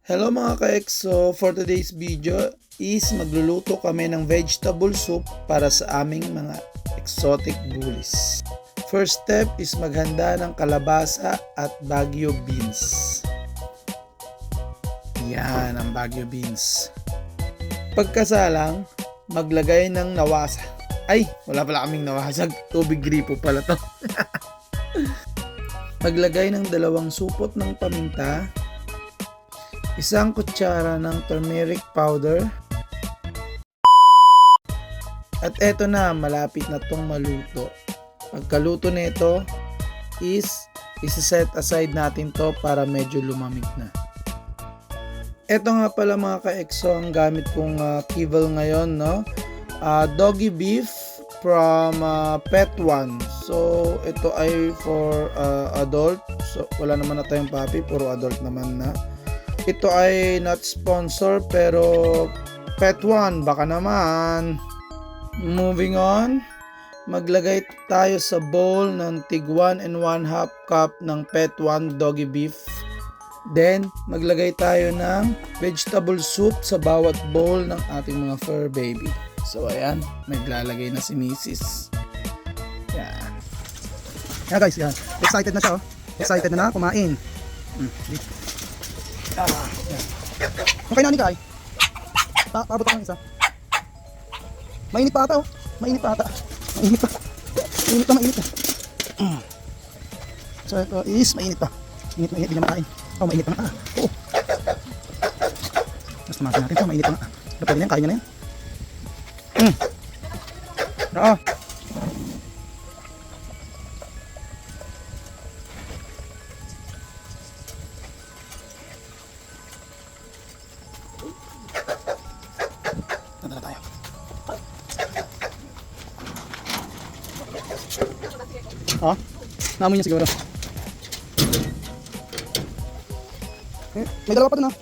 Hello mga ka-EXO, for today's video is magluluto kami ng vegetable soup para sa aming mga exotic bullies. First step is maghanda ng kalabasa at Baguio beans. Yan ang Baguio beans. Pagkasalang, maglagay ng nawasa. Ay, wala pala kaming nawasag. Tubig gripo pala to. Maglagay ng 2 supot ng paminta, 1 kutsara ng turmeric powder, at eto na, malapit na tong maluto. Pagkaluto nito is isa-set aside natin to para medyo lumamig na. Eto nga pala mga ka-EXO ang gamit kong kibble ngayon, no? Doggy beef from Pet One. So ito ay for adult. So wala naman na tayong puppy, puro adult naman na. Ito ay not sponsor pero Pet One baka naman. Moving on, maglagay tayo sa bowl ng tig 1 1/2 cup ng Pet One doggy beef. Then maglagay tayo ng vegetable soup sa bawat bowl ng ating mga fur baby. So ayan, maglalagay na si Mrs. Yan. Yan guys, yan. Excited na siya, oh. Excited na kumain. Okay na ni Kai. Paabot ako ng isa. Mainit pa ata, oh. Mainit pa ata. Mainit pa. Mainit pa, mainit pa. So ito is mainit pa. Mainit, hindi na makain. Oh, mainit pa nga. Oo. Mas tumasin natin ito, mainit pa nga. Pero pwede na yan, kaya niya na yan. Oo. Tanda na tayo. Oh, naamoy niya siguro. May 2 pa dun, ah.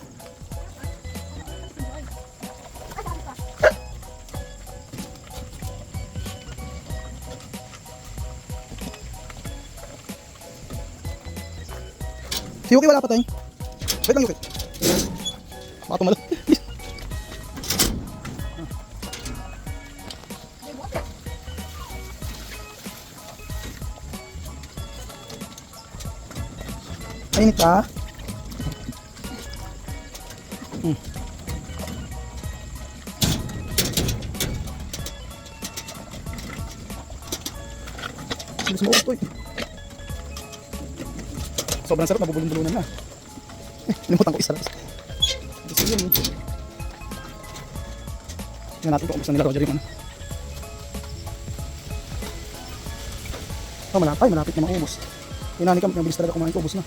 Si Yuki wala pa tayo. Wait lang Yuki. Baka tumalo. Mainit ka? Bilis mo ito eh. Sobrang sarap, mabubulong-bulunan na. Limutan ko isa lang. Gusto yun eh. Tingnan natin kung ubos na nila Roger yung ano. Oh, malapit na maubos. Tinani ka, mabilis talaga kumain ko, ubos na.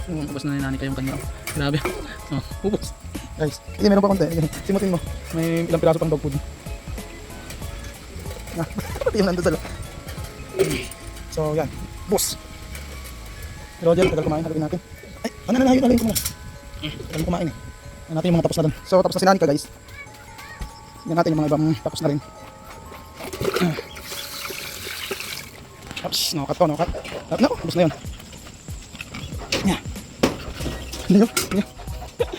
Ubus na ni Nani kayong kanya. Grabe. Oh, ubus. Guys, hindi meron pa konti. Simutin mo. May ilang piraso pang dog food. Pati yung nandun sa loob. So yan, boss. Roger, tagal kumain, halagin natin. Ay, halagin ko muna. Tagal kumain eh. Yan natin yung mga tapos na dun. So tapos na si Nani ka guys. Yan natin yung mga ibang tapos na rin. Tapos, no cut. No, ubus na yun. Yan. Hindi nyo.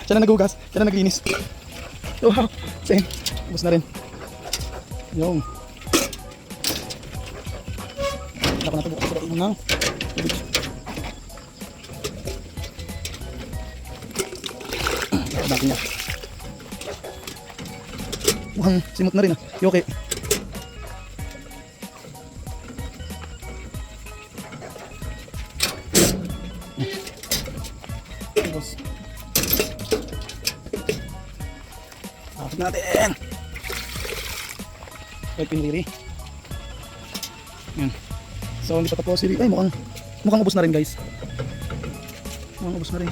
Siya na naghugas, siya na naglinis. Wow, same. Ubus na rin. Yung. Dapat natin bukas sa ng tubig. Dapat niya. Mukhang simot na rin ah. Okay. Tapos tapos natin. Wait, pinriri. Yan. So hindi pa tapos. Ay, mukhang ubos na rin guys. Mukhang ubos na rin.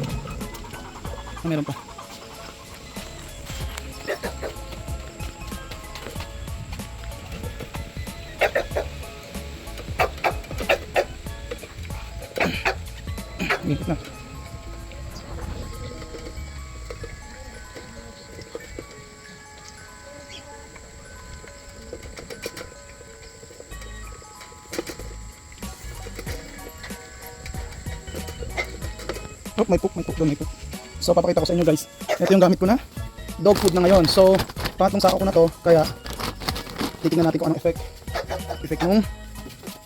Ah, meron pa. Ikot na. Oh, may poop doon, may poop. So papakita ko sa inyo guys. Ito yung gamit ko na dog food na ngayon. So pangatlong sako ko na to, kaya titingnan natin kung anong effect ng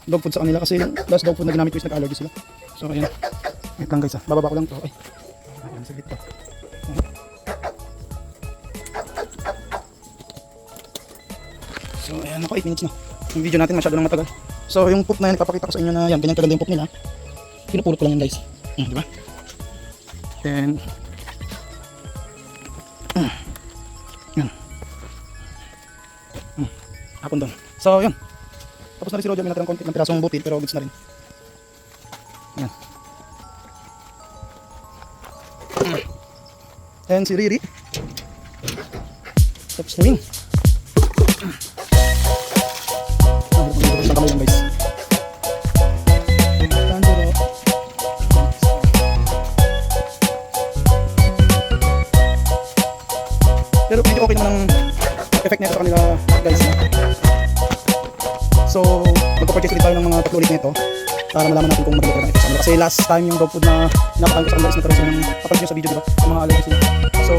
dog food sa kanila kasi yung last dog food na ginamit ko is nag-allergy sila. So ayan. Wait lang guys, bababa ko lang to. Ay. Ayan, saglit pa. So ayan, ako 8 minutes na. Yung video natin masyado lang matagal. So yung poop na yan, ipapakita ko sa inyo na yan, ganyan kaganda yung poop nila. Pinupulot ko lang yan guys. Di ba? Then yan. Hapon doon. So yun. Tapos na rin si Roger, may natirang konti ng pirasong butil pero goods na rin. Yan. And si Riri. Tapos na rin. Hirap ng kamay lang guys. Tanjiro. Pero medyo okay naman ang effect nito sa kanila guys. So magpa-purchase ulit tayo ng mga 3 ulit nito para malaman natin kung maganda ang effect sa kanila. Kasi last time yung dog food na napakain ko sa kanila is nagkaroon sila ng kapag sa video, diba? Yung mga allergies nila. So